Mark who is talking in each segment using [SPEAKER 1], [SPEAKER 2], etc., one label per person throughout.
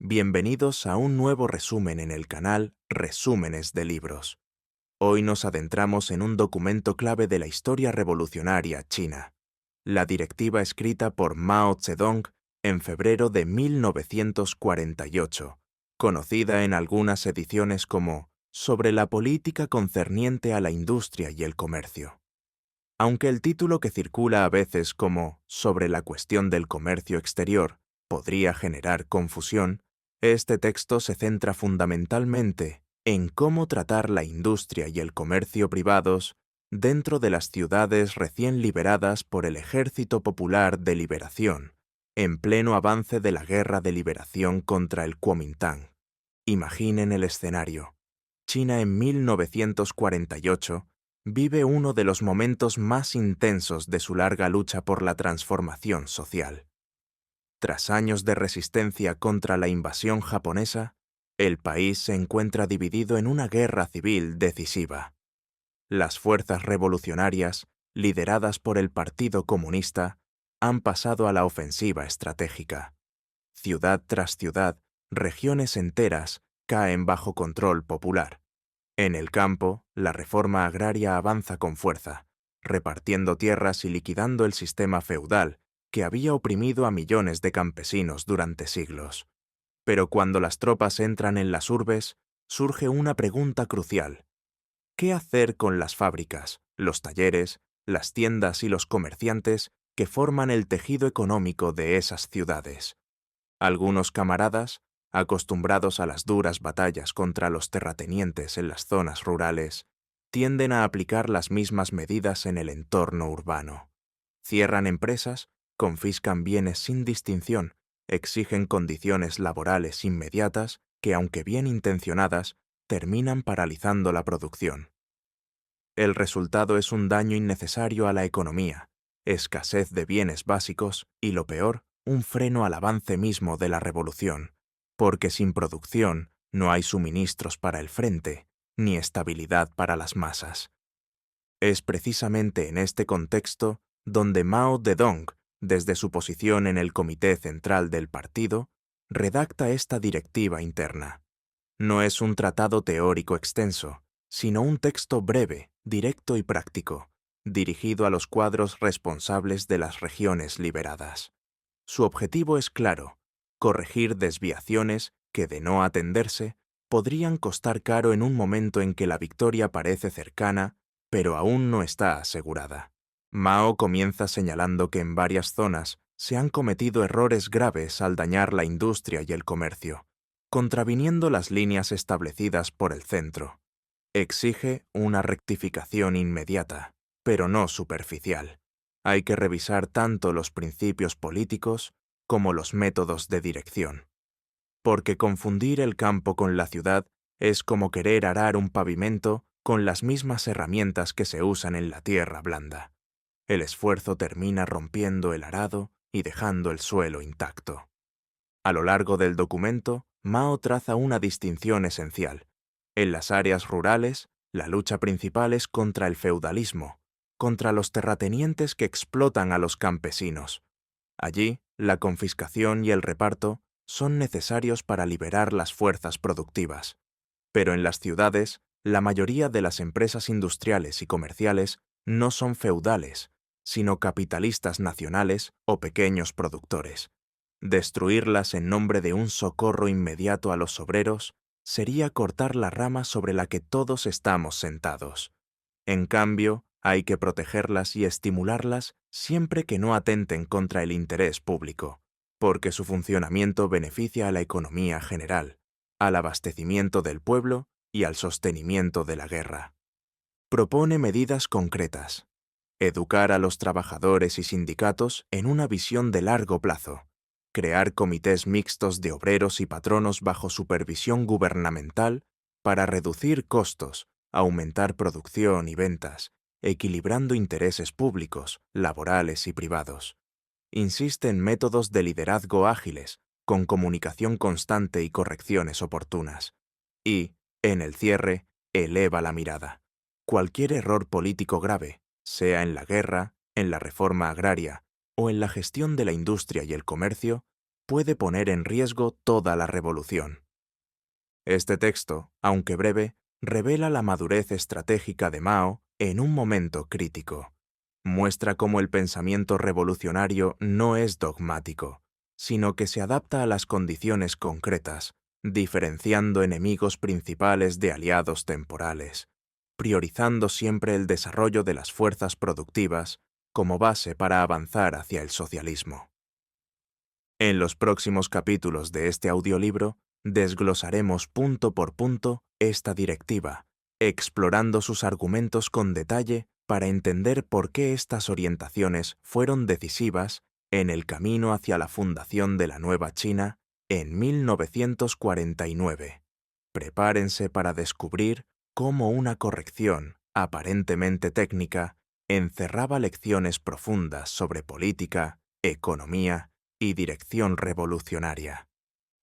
[SPEAKER 1] Bienvenidos a un nuevo resumen en el canal Resúmenes de Libros. Hoy nos adentramos en un documento clave de la historia revolucionaria china, la directiva escrita por Mao Zedong en febrero de 1948, conocida en algunas ediciones como Sobre la política concerniente a la industria y el comercio. Aunque el título que circula a veces como Sobre la cuestión del comercio exterior podría generar confusión, este texto se centra fundamentalmente en cómo tratar la industria y el comercio privados dentro de las ciudades recién liberadas por el Ejército Popular de Liberación, en pleno avance de la Guerra de Liberación contra el Kuomintang. Imaginen el escenario. China en 1948 vive uno de los momentos más intensos de su larga lucha por la transformación social. Tras años de resistencia contra la invasión japonesa, el país se encuentra dividido en una guerra civil decisiva. Las fuerzas revolucionarias, lideradas por el Partido Comunista, han pasado a la ofensiva estratégica. Ciudad tras ciudad, regiones enteras caen bajo control popular. En el campo, la reforma agraria avanza con fuerza, repartiendo tierras y liquidando el sistema feudal que había oprimido a millones de campesinos durante siglos. Pero cuando las tropas entran en las urbes, surge una pregunta crucial. ¿Qué hacer con las fábricas, los talleres, las tiendas y los comerciantes que forman el tejido económico de esas ciudades? Algunos camaradas, acostumbrados a las duras batallas contra los terratenientes en las zonas rurales, tienden a aplicar las mismas medidas en el entorno urbano. Cierran empresas, confiscan bienes sin distinción, exigen condiciones laborales inmediatas que, aunque bien intencionadas, terminan paralizando la producción. El resultado es un daño innecesario a la economía, escasez de bienes básicos y, lo peor, un freno al avance mismo de la revolución, porque sin producción no hay suministros para el frente, ni estabilidad para las masas. Es precisamente en este contexto donde Mao Zedong, desde su posición en el Comité Central del Partido, redacta esta directiva interna. No es un tratado teórico extenso, sino un texto breve, directo y práctico, dirigido a los cuadros responsables de las regiones liberadas. Su objetivo es claro: corregir desviaciones que, de no atenderse, podrían costar caro en un momento en que la victoria parece cercana, pero aún no está asegurada. Mao comienza señalando que en varias zonas se han cometido errores graves al dañar la industria y el comercio, contraviniendo las líneas establecidas por el centro. Exige una rectificación inmediata, pero no superficial. Hay que revisar tanto los principios políticos como los métodos de dirección. Porque confundir el campo con la ciudad es como querer arar un pavimento con las mismas herramientas que se usan en la tierra blanda. El esfuerzo termina rompiendo el arado y dejando el suelo intacto. A lo largo del documento, Mao traza una distinción esencial. En las áreas rurales, la lucha principal es contra el feudalismo, contra los terratenientes que explotan a los campesinos. Allí, la confiscación y el reparto son necesarios para liberar las fuerzas productivas. Pero en las ciudades, la mayoría de las empresas industriales y comerciales no son feudales, sino capitalistas nacionales o pequeños productores. Destruirlas en nombre de un socorro inmediato a los obreros sería cortar la rama sobre la que todos estamos sentados. En cambio, hay que protegerlas y estimularlas siempre que no atenten contra el interés público, porque su funcionamiento beneficia a la economía general, al abastecimiento del pueblo y al sostenimiento de la guerra. Propone medidas concretas. Educar a los trabajadores y sindicatos en una visión de largo plazo. Crear comités mixtos de obreros y patronos bajo supervisión gubernamental para reducir costos, aumentar producción y ventas, equilibrando intereses públicos, laborales y privados. Insiste en métodos de liderazgo ágiles, con comunicación constante y correcciones oportunas. Y, en el cierre, eleva la mirada. Cualquier error político grave, sea en la guerra, en la reforma agraria o en la gestión de la industria y el comercio, puede poner en riesgo toda la revolución. Este texto, aunque breve, revela la madurez estratégica de Mao en un momento crítico. Muestra cómo el pensamiento revolucionario no es dogmático, sino que se adapta a las condiciones concretas, diferenciando enemigos principales de aliados temporales, priorizando siempre el desarrollo de las fuerzas productivas como base para avanzar hacia el socialismo. En los próximos capítulos de este audiolibro, desglosaremos punto por punto esta directiva, explorando sus argumentos con detalle para entender por qué estas orientaciones fueron decisivas en el camino hacia la fundación de la nueva China en 1949. Prepárense para descubrir cómo una corrección, aparentemente técnica, encerraba lecciones profundas sobre política, economía y dirección revolucionaria.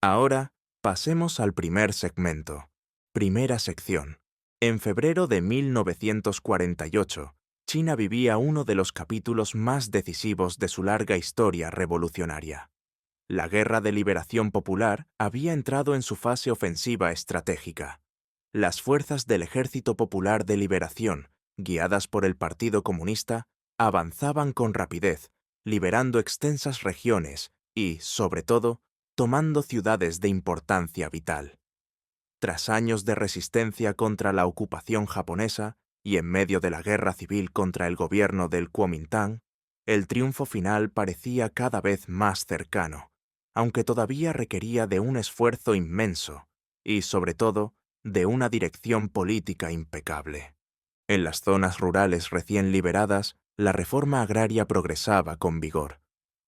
[SPEAKER 1] Ahora, pasemos al primer segmento. Primera sección. En febrero de 1948, China vivía uno de los capítulos más decisivos de su larga historia revolucionaria. La Guerra de Liberación Popular había entrado en su fase ofensiva estratégica. Las fuerzas del Ejército Popular de Liberación, guiadas por el Partido Comunista, avanzaban con rapidez, liberando extensas regiones y, sobre todo, tomando ciudades de importancia vital. Tras años de resistencia contra la ocupación japonesa y en medio de la guerra civil contra el gobierno del Kuomintang, el triunfo final parecía cada vez más cercano, aunque todavía requería de un esfuerzo inmenso y, sobre todo, de una dirección política impecable. En las zonas rurales recién liberadas, la reforma agraria progresaba con vigor.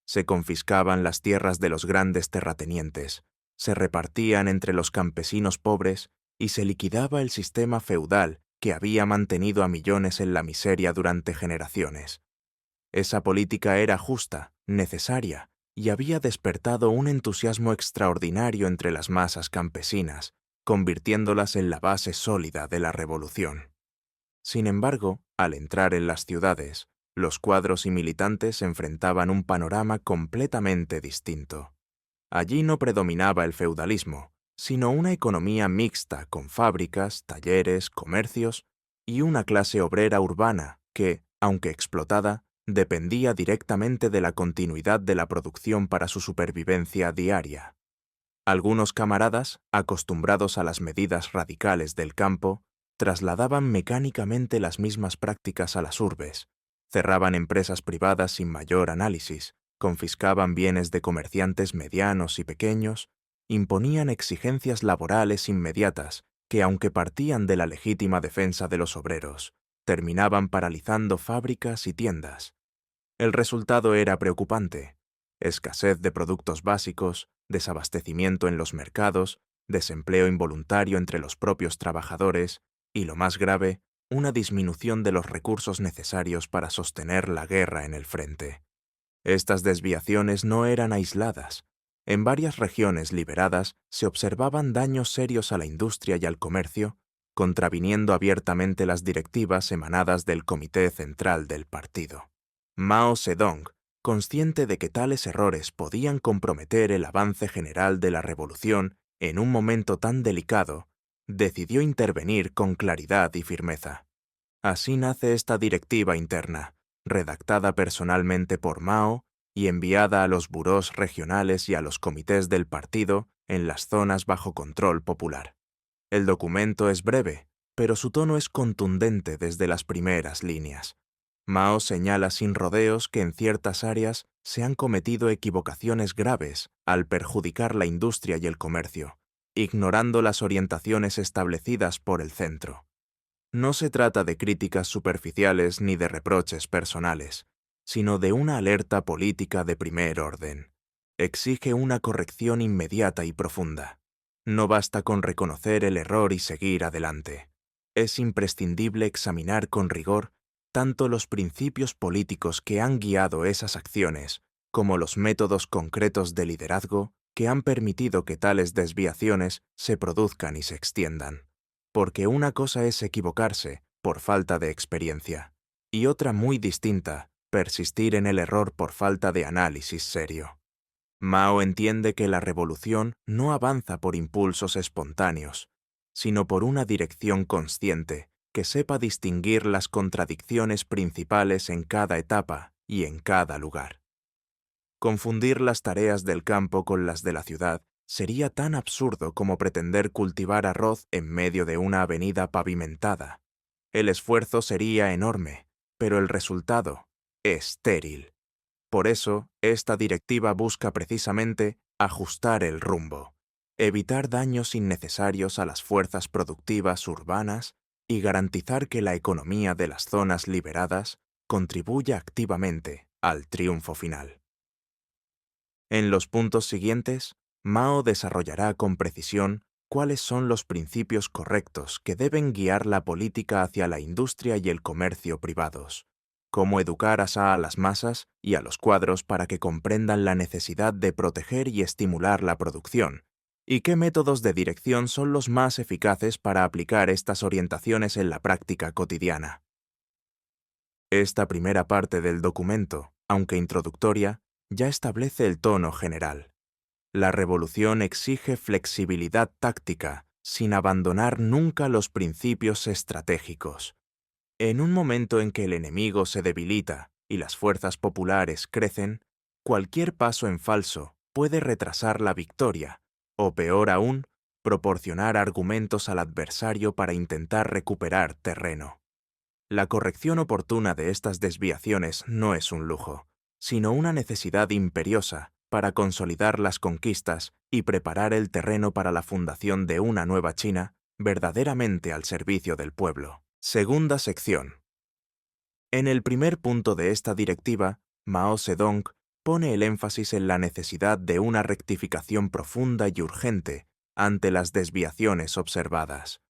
[SPEAKER 1] Se confiscaban las tierras de los grandes terratenientes, se repartían entre los campesinos pobres y se liquidaba el sistema feudal que había mantenido a millones en la miseria durante generaciones. Esa política era justa, necesaria, y había despertado un entusiasmo extraordinario entre las masas campesinas, convirtiéndolas en la base sólida de la revolución. Sin embargo, al entrar en las ciudades, los cuadros y militantes enfrentaban un panorama completamente distinto. Allí no predominaba el feudalismo, sino una economía mixta con fábricas, talleres, comercios y una clase obrera urbana que, aunque explotada, dependía directamente de la continuidad de la producción para su supervivencia diaria. Algunos camaradas, acostumbrados a las medidas radicales del campo, trasladaban mecánicamente las mismas prácticas a las urbes, cerraban empresas privadas sin mayor análisis, confiscaban bienes de comerciantes medianos y pequeños, imponían exigencias laborales inmediatas que, aunque partían de la legítima defensa de los obreros, terminaban paralizando fábricas y tiendas. El resultado era preocupante: escasez de productos básicos, desabastecimiento en los mercados, desempleo involuntario entre los propios trabajadores y, lo más grave, una disminución de los recursos necesarios para sostener la guerra en el frente. Estas desviaciones no eran aisladas. En varias regiones liberadas se observaban daños serios a la industria y al comercio, contraviniendo abiertamente las directivas emanadas del Comité Central del partido. Mao Zedong, consciente de que tales errores podían comprometer el avance general de la revolución en un momento tan delicado, decidió intervenir con claridad y firmeza. Así nace esta directiva interna, redactada personalmente por Mao y enviada a los burós regionales y a los comités del partido en las zonas bajo control popular. El documento es breve, pero su tono es contundente desde las primeras líneas. Mao señala sin rodeos que en ciertas áreas se han cometido equivocaciones graves al perjudicar la industria y el comercio, ignorando las orientaciones establecidas por el centro. No se trata de críticas superficiales ni de reproches personales, sino de una alerta política de primer orden. Exige una corrección inmediata y profunda. No basta con reconocer el error y seguir adelante. Es imprescindible examinar con rigor tanto los principios políticos que han guiado esas acciones como los métodos concretos de liderazgo que han permitido que tales desviaciones se produzcan y se extiendan. Porque una cosa es equivocarse por falta de experiencia, y otra muy distinta, persistir en el error por falta de análisis serio. Mao entiende que la revolución no avanza por impulsos espontáneos, sino por una dirección consciente que sepa distinguir las contradicciones principales en cada etapa y en cada lugar. Confundir las tareas del campo con las de la ciudad sería tan absurdo como pretender cultivar arroz en medio de una avenida pavimentada. El esfuerzo sería enorme, pero el resultado estéril. Por eso, esta directiva busca precisamente ajustar el rumbo, evitar daños innecesarios a las fuerzas productivas urbanas y garantizar que la economía de las zonas liberadas contribuya activamente al triunfo final. En los puntos siguientes, Mao desarrollará con precisión cuáles son los principios correctos que deben guiar la política hacia la industria y el comercio privados, cómo educar a las masas y a los cuadros para que comprendan la necesidad de proteger y estimular la producción, y qué métodos de dirección son los más eficaces para aplicar estas orientaciones en la práctica cotidiana. Esta primera parte del documento, aunque introductoria, ya establece el tono general. La revolución exige flexibilidad táctica, sin abandonar nunca los principios estratégicos. En un momento en que el enemigo se debilita y las fuerzas populares crecen, cualquier paso en falso puede retrasar la victoria, o peor aún, proporcionar argumentos al adversario para intentar recuperar terreno. La corrección oportuna de estas desviaciones no es un lujo, sino una necesidad imperiosa para consolidar las conquistas y preparar el terreno para la fundación de una nueva China verdaderamente al servicio del pueblo. Segunda sección. En el primer punto de esta directiva, Mao Zedong pone el énfasis en la necesidad de una rectificación profunda y urgente ante las desviaciones observadas.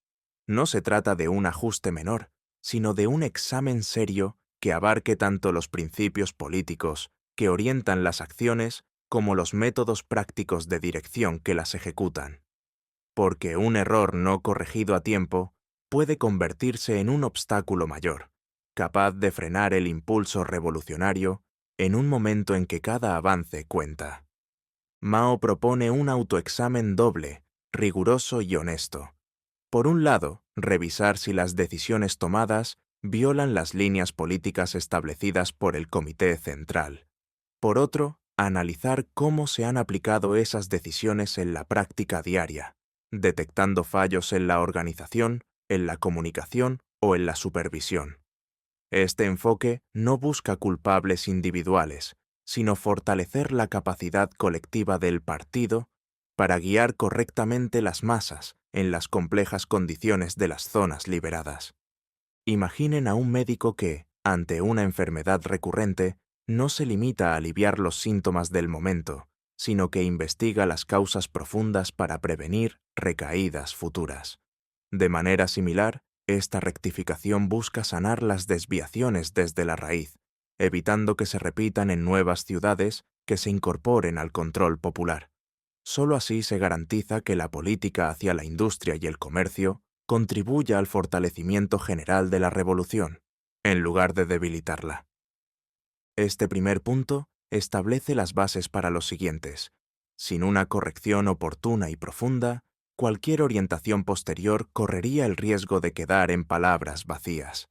[SPEAKER 1] No se trata de un ajuste menor, sino de un examen serio que abarque tanto los principios políticos que orientan las acciones como los métodos prácticos de dirección que las ejecutan. Porque un error no corregido a tiempo puede convertirse en un obstáculo mayor, capaz de frenar el impulso revolucionario en un momento en que cada avance cuenta. Mao propone un autoexamen doble, riguroso y honesto. Por un lado, revisar si las decisiones tomadas violan las líneas políticas establecidas por el Comité Central. Por otro, analizar cómo se han aplicado esas decisiones en la práctica diaria, detectando fallos en la organización, en la comunicación o en la supervisión. Este enfoque no busca culpables individuales, sino fortalecer la capacidad colectiva del partido para guiar correctamente las masas en las complejas condiciones de las zonas liberadas. Imaginen a un médico que, ante una enfermedad recurrente, no se limita a aliviar los síntomas del momento, sino que investiga las causas profundas para prevenir recaídas futuras. De manera similar, esta rectificación busca sanar las desviaciones desde la raíz, evitando que se repitan en nuevas ciudades que se incorporen al control popular. Solo así se garantiza que la política hacia la industria y el comercio contribuya al fortalecimiento general de la revolución, en lugar de debilitarla. Este primer punto establece las bases para los siguientes. Sin una corrección oportuna y profunda, cualquier orientación posterior correría el riesgo de quedar en palabras vacías.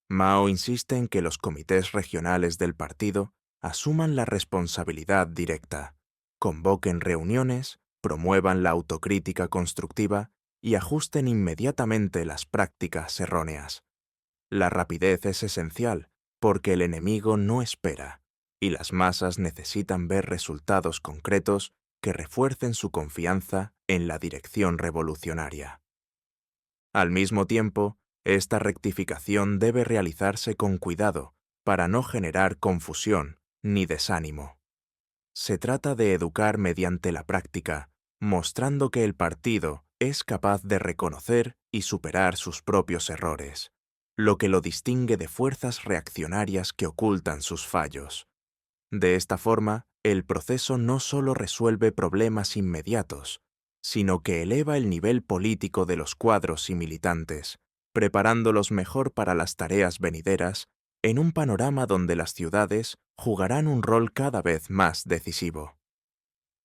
[SPEAKER 1] Mao insiste en que los comités regionales del partido asuman la responsabilidad directa, convoquen reuniones, promuevan la autocrítica constructiva y ajusten inmediatamente las prácticas erróneas. La rapidez es esencial porque el enemigo no espera y las masas necesitan ver resultados concretos que refuercen su confianza en la dirección revolucionaria. Al mismo tiempo, esta rectificación debe realizarse con cuidado para no generar confusión ni desánimo. Se trata de educar mediante la práctica, mostrando que el partido es capaz de reconocer y superar sus propios errores, lo que lo distingue de fuerzas reaccionarias que ocultan sus fallos. De esta forma, el proceso no solo resuelve problemas inmediatos, sino que eleva el nivel político de los cuadros y militantes, preparándolos mejor para las tareas venideras en un panorama donde las ciudades jugarán un rol cada vez más decisivo.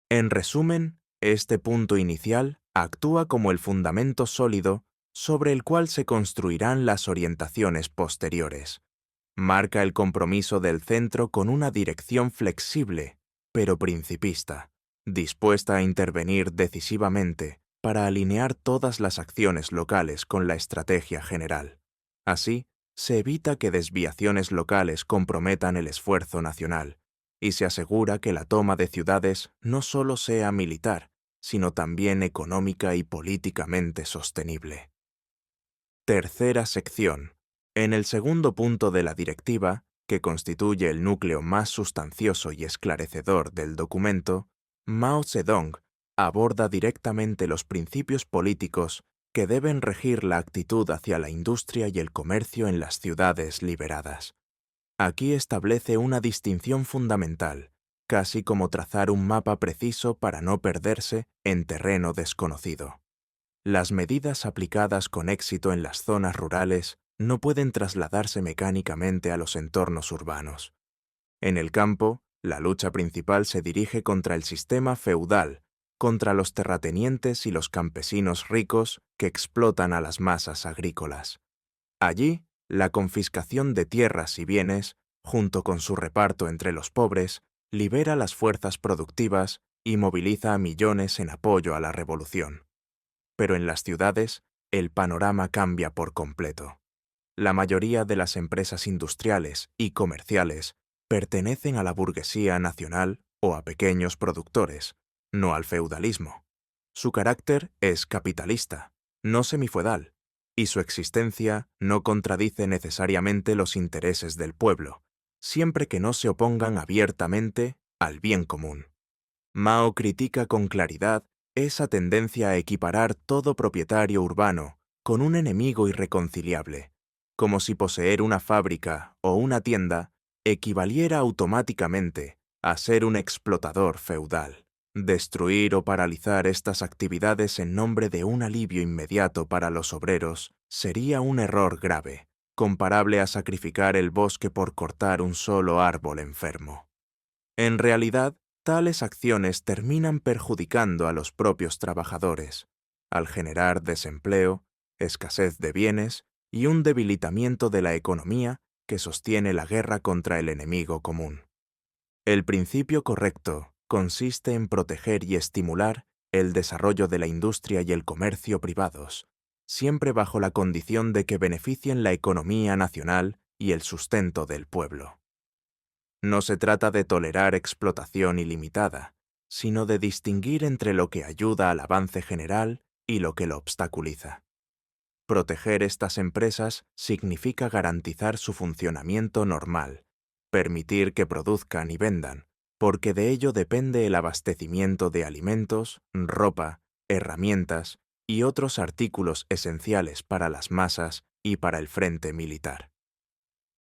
[SPEAKER 1] En resumen, este punto inicial actúa como el fundamento sólido sobre el cual se construirán las orientaciones posteriores. Marca el compromiso del centro con una dirección flexible, pero principista, dispuesta a intervenir decisivamente para alinear todas las acciones locales con la estrategia general. Así, se evita que desviaciones locales comprometan el esfuerzo nacional, y se asegura que la toma de ciudades no solo sea militar, sino también económica y políticamente sostenible. Tercera sección. En el segundo punto de la directiva, que constituye el núcleo más sustancioso y esclarecedor del documento, Mao Zedong aborda directamente los principios políticos que deben regir la actitud hacia la industria y el comercio en las ciudades liberadas. Aquí establece una distinción fundamental, casi como trazar un mapa preciso para no perderse en terreno desconocido. Las medidas aplicadas con éxito en las zonas rurales no pueden trasladarse mecánicamente a los entornos urbanos. En el campo, la lucha principal se dirige contra el sistema feudal, contra los terratenientes y los campesinos ricos que explotan a las masas agrícolas. Allí, la confiscación de tierras y bienes, junto con su reparto entre los pobres, libera las fuerzas productivas y moviliza a millones en apoyo a la revolución. Pero en las ciudades, el panorama cambia por completo. La mayoría de las empresas industriales y comerciales pertenecen a la burguesía nacional o a pequeños productores, no al feudalismo. Su carácter es capitalista, no semifeudal, y su existencia no contradice necesariamente los intereses del pueblo, siempre que no se opongan abiertamente al bien común. Mao critica con claridad esa tendencia a equiparar todo propietario urbano con un enemigo irreconciliable, como si poseer una fábrica o una tienda equivaliera automáticamente a ser un explotador feudal. Destruir o paralizar estas actividades en nombre de un alivio inmediato para los obreros sería un error grave, comparable a sacrificar el bosque por cortar un solo árbol enfermo. En realidad, tales acciones terminan perjudicando a los propios trabajadores, al generar desempleo, escasez de bienes y un debilitamiento de la economía que sostiene la guerra contra el enemigo común. El principio correcto consiste en proteger y estimular el desarrollo de la industria y el comercio privados, siempre bajo la condición de que beneficien la economía nacional y el sustento del pueblo. No se trata de tolerar explotación ilimitada, sino de distinguir entre lo que ayuda al avance general y lo que lo obstaculiza. Proteger estas empresas significa garantizar su funcionamiento normal, permitir que produzcan y vendan, porque de ello depende el abastecimiento de alimentos, ropa, herramientas y otros artículos esenciales para las masas y para el frente militar.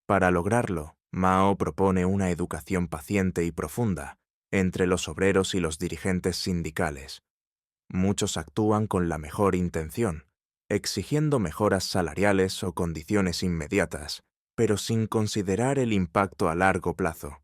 [SPEAKER 1] Para lograrlo, Mao propone una educación paciente y profunda entre los obreros y los dirigentes sindicales. Muchos actúan con la mejor intención, exigiendo mejoras salariales o condiciones inmediatas, pero sin considerar el impacto a largo plazo.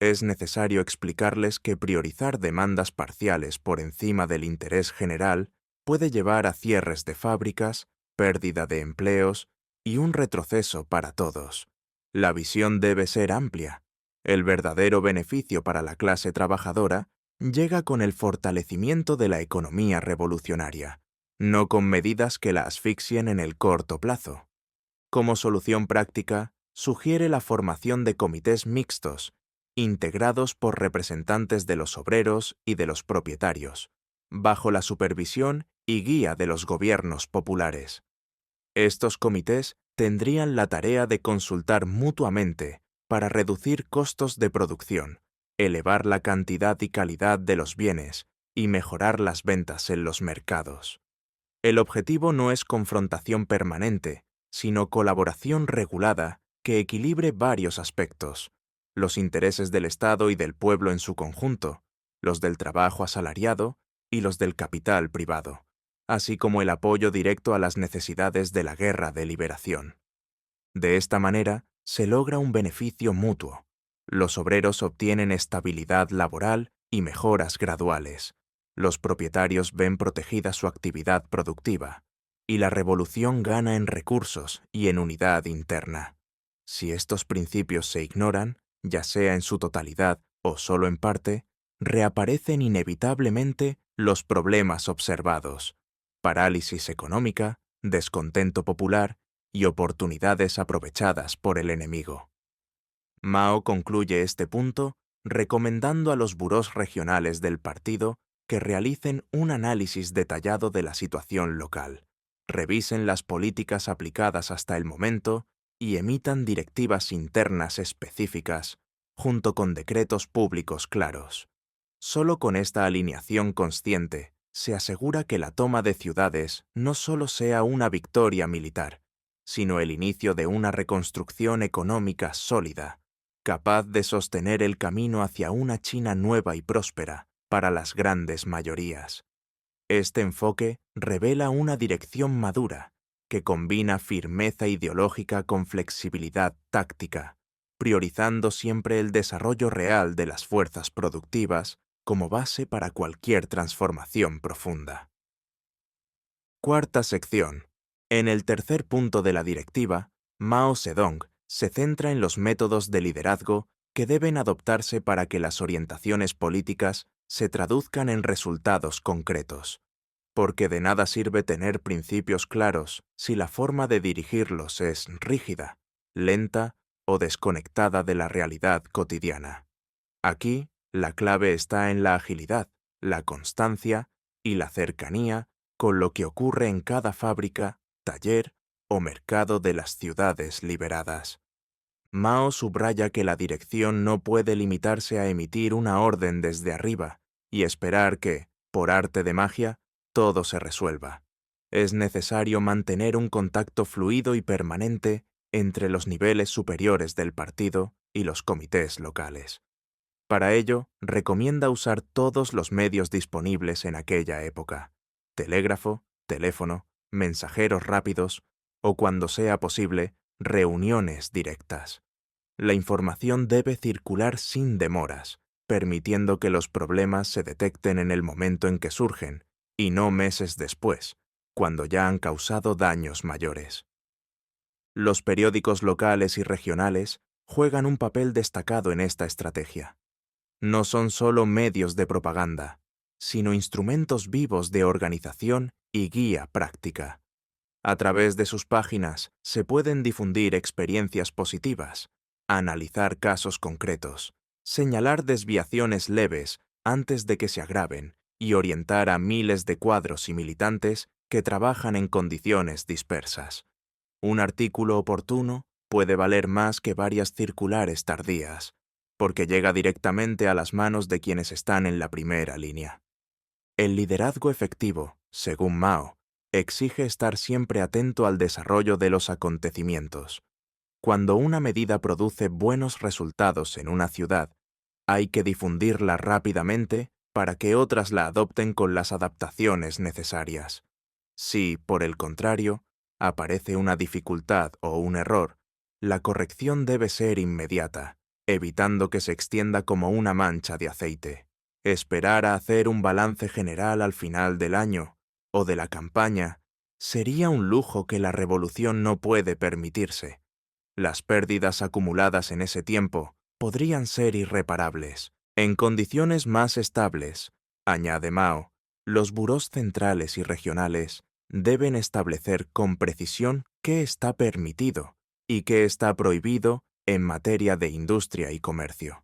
[SPEAKER 1] Es necesario explicarles que priorizar demandas parciales por encima del interés general puede llevar a cierres de fábricas, pérdida de empleos y un retroceso para todos. La visión debe ser amplia. El verdadero beneficio para la clase trabajadora llega con el fortalecimiento de la economía revolucionaria, no con medidas que la asfixien en el corto plazo. Como solución práctica, sugiere la formación de comités mixtos, integrados por representantes de los obreros y de los propietarios, bajo la supervisión y guía de los gobiernos populares. Estos comités tendrían la tarea de consultar mutuamente para reducir costos de producción, elevar la cantidad y calidad de los bienes y mejorar las ventas en los mercados. El objetivo no es confrontación permanente, sino colaboración regulada que equilibre varios aspectos: los intereses del Estado y del pueblo en su conjunto, los del trabajo asalariado y los del capital privado, así como el apoyo directo a las necesidades de la guerra de liberación. De esta manera, se logra un beneficio mutuo. Los obreros obtienen estabilidad laboral y mejoras graduales. Los propietarios ven protegida su actividad productiva, y la revolución gana en recursos y en unidad interna. Si estos principios se ignoran, ya sea en su totalidad o solo en parte, reaparecen inevitablemente los problemas observados: parálisis económica, descontento popular y oportunidades aprovechadas por el enemigo. Mao concluye este punto recomendando a los burós regionales del partido que realicen un análisis detallado de la situación local, revisen las políticas aplicadas hasta el momento y emitan directivas internas específicas, junto con decretos públicos claros. Solo con esta alineación consciente se asegura que la toma de ciudades no solo sea una victoria militar, sino el inicio de una reconstrucción económica sólida, capaz de sostener el camino hacia una China nueva y próspera para las grandes mayorías. Este enfoque revela una dirección madura que combina firmeza ideológica con flexibilidad táctica, priorizando siempre el desarrollo real de las fuerzas productivas como base para cualquier transformación profunda. Cuarta sección. En el tercer punto de la directiva, Mao Zedong se centra en los métodos de liderazgo que deben adoptarse para que las orientaciones políticas se traduzcan en resultados concretos, porque de nada sirve tener principios claros si la forma de dirigirlos es rígida, lenta o desconectada de la realidad cotidiana. Aquí, la clave está en la agilidad, la constancia y la cercanía con lo que ocurre en cada fábrica, taller o mercado de las ciudades liberadas. Mao subraya que la dirección no puede limitarse a emitir una orden desde arriba y esperar que, por arte de magia, todo se resuelva. Es necesario mantener un contacto fluido y permanente entre los niveles superiores del partido y los comités locales. Para ello, recomienda usar todos los medios disponibles en aquella época: telégrafo, teléfono, mensajeros rápidos o, cuando sea posible, reuniones directas. La información debe circular sin demoras, permitiendo que los problemas se detecten en el momento en que surgen y no meses después, cuando ya han causado daños mayores. Los periódicos locales y regionales juegan un papel destacado en esta estrategia. No son solo medios de propaganda, sino instrumentos vivos de organización y guía práctica. A través de sus páginas se pueden difundir experiencias positivas, analizar casos concretos, señalar desviaciones leves antes de que se agraven y orientar a miles de cuadros y militantes que trabajan en condiciones dispersas. Un artículo oportuno puede valer más que varias circulares tardías, porque llega directamente a las manos de quienes están en la primera línea. El liderazgo efectivo, según Mao, exige estar siempre atento al desarrollo de los acontecimientos. Cuando una medida produce buenos resultados en una ciudad, hay que difundirla rápidamente para que otras la adopten con las adaptaciones necesarias. Si, por el contrario, aparece una dificultad o un error, la corrección debe ser inmediata, evitando que se extienda como una mancha de aceite. Esperar a hacer un balance general al final del año o de la campaña sería un lujo que la revolución no puede permitirse. Las pérdidas acumuladas en ese tiempo podrían ser irreparables. En condiciones más estables, añade Mao, los burós centrales y regionales deben establecer con precisión qué está permitido y qué está prohibido en materia de industria y comercio.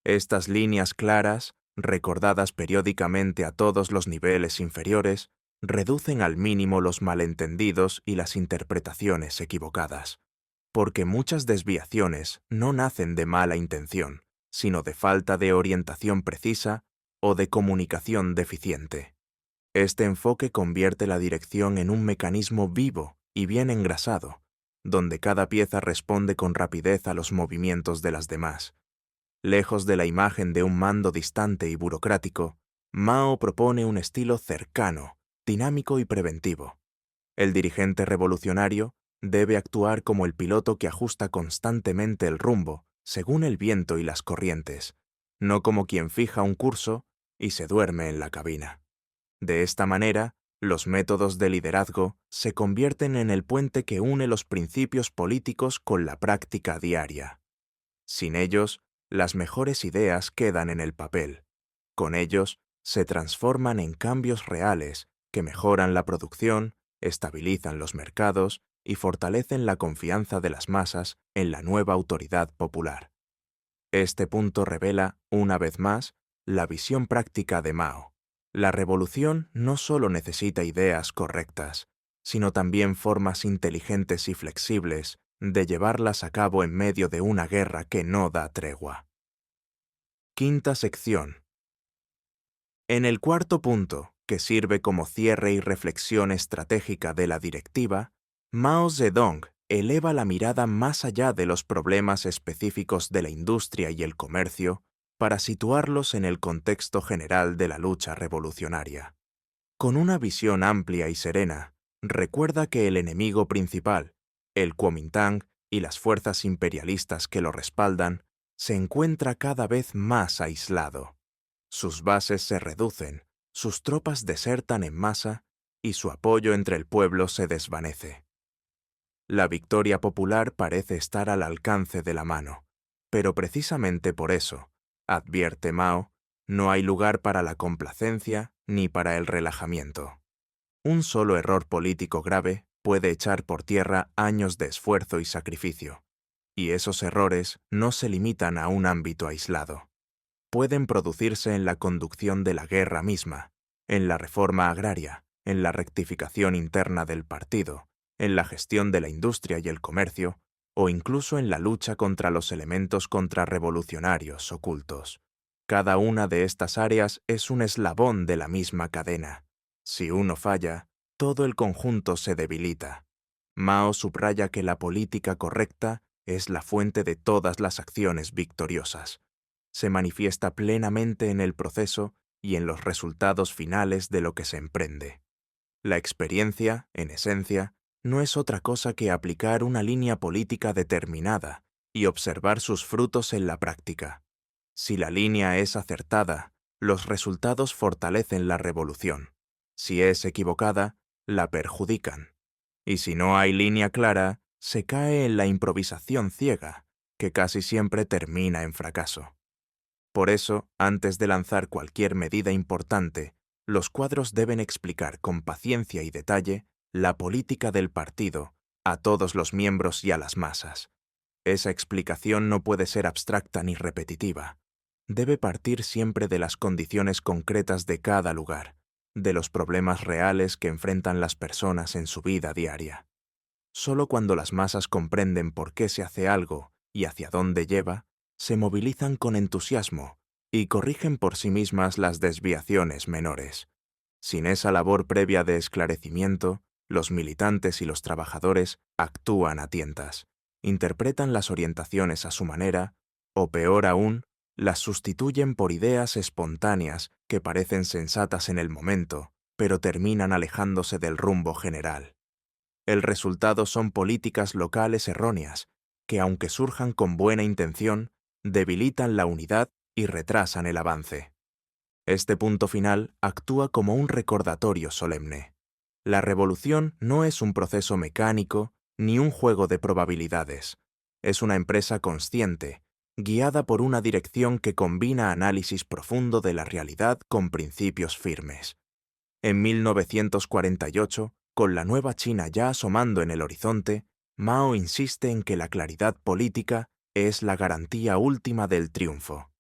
[SPEAKER 1] Estas líneas claras, recordadas periódicamente a todos los niveles inferiores, reducen al mínimo los malentendidos y las interpretaciones equivocadas, porque muchas desviaciones no nacen de mala intención, sino de falta de orientación precisa o de comunicación deficiente. Este enfoque convierte la dirección en un mecanismo vivo y bien engrasado, donde cada pieza responde con rapidez a los movimientos de las demás. Lejos de la imagen de un mando distante y burocrático, Mao propone un estilo cercano, dinámico y preventivo. El dirigente revolucionario debe actuar como el piloto que ajusta constantemente el rumbo según el viento y las corrientes, no como quien fija un curso y se duerme en la cabina. De esta manera, los métodos de liderazgo se convierten en el puente que une los principios políticos con la práctica diaria. Sin ellos, las mejores ideas quedan en el papel. Con ellos, se transforman en cambios reales que mejoran la producción, estabilizan los mercados y fortalecen la confianza de las masas en la nueva autoridad popular. Este punto revela, una vez más, la visión práctica de Mao. La revolución no solo necesita ideas correctas, sino también formas inteligentes y flexibles de llevarlas a cabo en medio de una guerra que no da tregua. Quinta sección. En el cuarto punto, que sirve como cierre y reflexión estratégica de la directiva, Mao Zedong eleva la mirada más allá de los problemas específicos de la industria y el comercio para situarlos en el contexto general de la lucha revolucionaria. Con una visión amplia y serena, recuerda que el enemigo principal, el Kuomintang y las fuerzas imperialistas que lo respaldan, se encuentra cada vez más aislado. Sus bases se reducen, sus tropas desertan en masa y su apoyo entre el pueblo se desvanece. La victoria popular parece estar al alcance de la mano, pero precisamente por eso, advierte Mao, no hay lugar para la complacencia ni para el relajamiento. Un solo error político grave puede echar por tierra años de esfuerzo y sacrificio, y esos errores no se limitan a un ámbito aislado. Pueden producirse en la conducción de la guerra misma, en la reforma agraria, en la rectificación interna del partido, en la gestión de la industria y el comercio, o incluso en la lucha contra los elementos contrarrevolucionarios ocultos. Cada una de estas áreas es un eslabón de la misma cadena. Si uno falla, todo el conjunto se debilita. Mao subraya que la política correcta es la fuente de todas las acciones victoriosas. Se manifiesta plenamente en el proceso y en los resultados finales de lo que se emprende. La experiencia, en esencia, no es otra cosa que aplicar una línea política determinada y observar sus frutos en la práctica. Si la línea es acertada, los resultados fortalecen la revolución. Si es equivocada, la perjudican. Y si no hay línea clara, se cae en la improvisación ciega, que casi siempre termina en fracaso. Por eso, antes de lanzar cualquier medida importante, los cuadros deben explicar con paciencia y detalle la política del partido a todos los miembros y a las masas. Esa explicación no puede ser abstracta ni repetitiva. Debe partir siempre de las condiciones concretas de cada lugar, de los problemas reales que enfrentan las personas en su vida diaria. Solo cuando las masas comprenden por qué se hace algo y hacia dónde lleva, se movilizan con entusiasmo y corrigen por sí mismas las desviaciones menores. Sin esa labor previa de esclarecimiento, los militantes y los trabajadores actúan a tientas, interpretan las orientaciones a su manera, o peor aún, las sustituyen por ideas espontáneas que parecen sensatas en el momento, pero terminan alejándose del rumbo general. El resultado son políticas locales erróneas, que aunque surjan con buena intención, debilitan la unidad y retrasan el avance. Este punto final actúa como un recordatorio solemne. La revolución no es un proceso mecánico ni un juego de probabilidades. Es una empresa consciente, guiada por una dirección que combina análisis profundo de la realidad con principios firmes. En 1948, con la nueva China ya asomando en el horizonte, Mao insiste en que la claridad política es la garantía última del triunfo.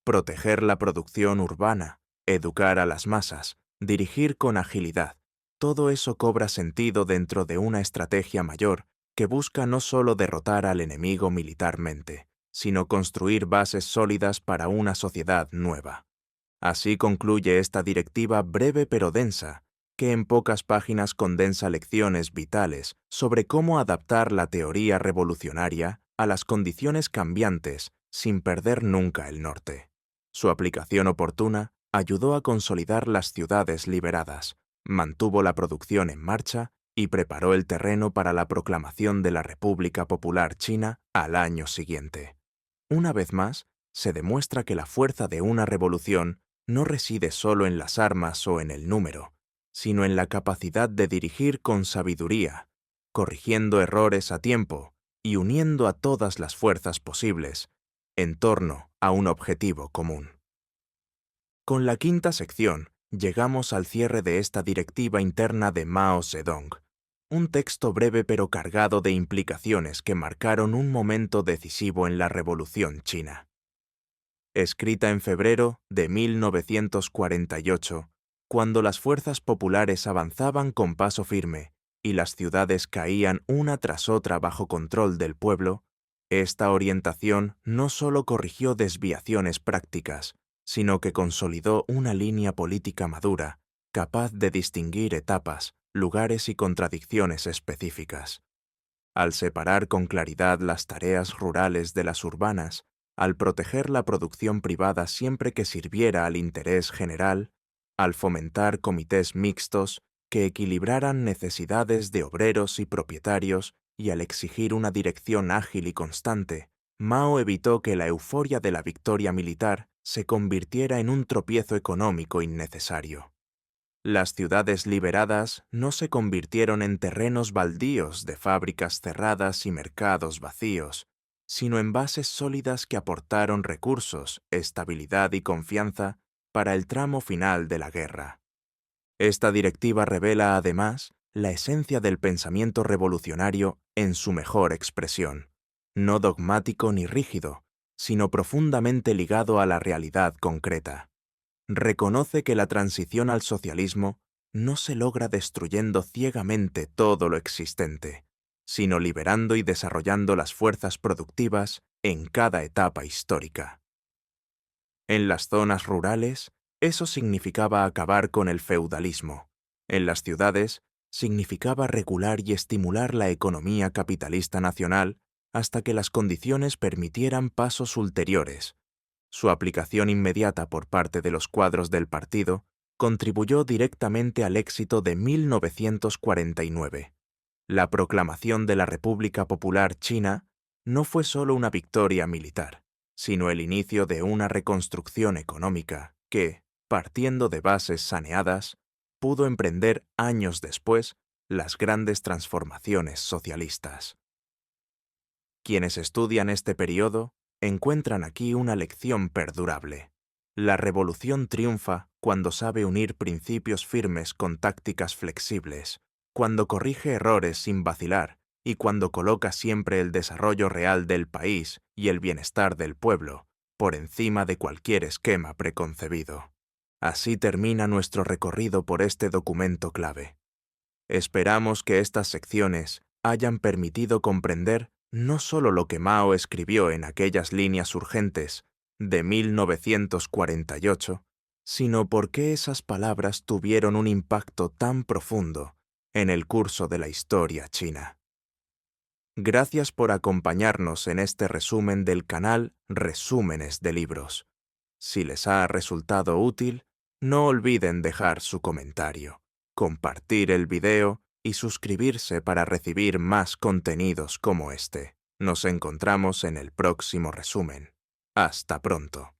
[SPEAKER 1] Proteger la producción urbana, educar a las masas, dirigir con agilidad, todo eso cobra sentido dentro de una estrategia mayor que busca no solo derrotar al enemigo militarmente, sino construir bases sólidas para una sociedad nueva. Así concluye esta directiva breve pero densa, que en pocas páginas condensa lecciones vitales sobre cómo adaptar la teoría revolucionaria a las condiciones cambiantes sin perder nunca el norte. Su aplicación oportuna ayudó a consolidar las ciudades liberadas, mantuvo la producción en marcha y preparó el terreno para la proclamación de la República Popular China al año siguiente. Una vez más, se demuestra que la fuerza de una revolución no reside solo en las armas o en el número, sino en la capacidad de dirigir con sabiduría, corrigiendo errores a tiempo y uniendo a todas las fuerzas posibles en torno a un objetivo común. Con la quinta sección, llegamos al cierre de esta directiva interna de Mao Zedong, un texto breve pero cargado de implicaciones que marcaron un momento decisivo en la Revolución China. Escrita en febrero de 1948, cuando las fuerzas populares avanzaban con paso firme y las ciudades caían una tras otra bajo control del pueblo, esta orientación no solo corrigió desviaciones prácticas, sino que consolidó una línea política madura, capaz de distinguir etapas, lugares y contradicciones específicas. Al separar con claridad las tareas rurales de las urbanas, al proteger la producción privada siempre que sirviera al interés general, al fomentar comités mixtos que equilibraran necesidades de obreros y propietarios y al exigir una dirección ágil y constante, Mao evitó que la euforia de la victoria militar se convirtiera en un tropiezo económico innecesario. Las ciudades liberadas no se convirtieron en terrenos baldíos de fábricas cerradas y mercados vacíos, sino en bases sólidas que aportaron recursos, estabilidad y confianza para el tramo final de la guerra. Esta directiva revela, además, la esencia del pensamiento revolucionario en su mejor expresión, no dogmático ni rígido, sino profundamente ligado a la realidad concreta. Reconoce que la transición al socialismo no se logra destruyendo ciegamente todo lo existente, sino liberando y desarrollando las fuerzas productivas en cada etapa histórica. En las zonas rurales, eso significaba acabar con el feudalismo. En las ciudades, significaba regular y estimular la economía capitalista nacional hasta que las condiciones permitieran pasos ulteriores. Su aplicación inmediata por parte de los cuadros del partido contribuyó directamente al éxito de 1949. La proclamación de la República Popular China no fue solo una victoria militar, sino el inicio de una reconstrucción económica que, partiendo de bases saneadas, pudo emprender años después las grandes transformaciones socialistas. Quienes estudian este periodo encuentran aquí una lección perdurable. La revolución triunfa cuando sabe unir principios firmes con tácticas flexibles, cuando corrige errores sin vacilar y cuando coloca siempre el desarrollo real del país y el bienestar del pueblo por encima de cualquier esquema preconcebido. Así termina nuestro recorrido por este documento clave. Esperamos que estas secciones hayan permitido comprender no solo lo que Mao escribió en aquellas líneas urgentes de 1948, sino por qué esas palabras tuvieron un impacto tan profundo en el curso de la historia china. Gracias por acompañarnos en este resumen del canal Resúmenes de Libros. Si les ha resultado útil, no olviden dejar su comentario, compartir el video y suscribirse para recibir más contenidos como este. Nos encontramos en el próximo resumen. Hasta pronto.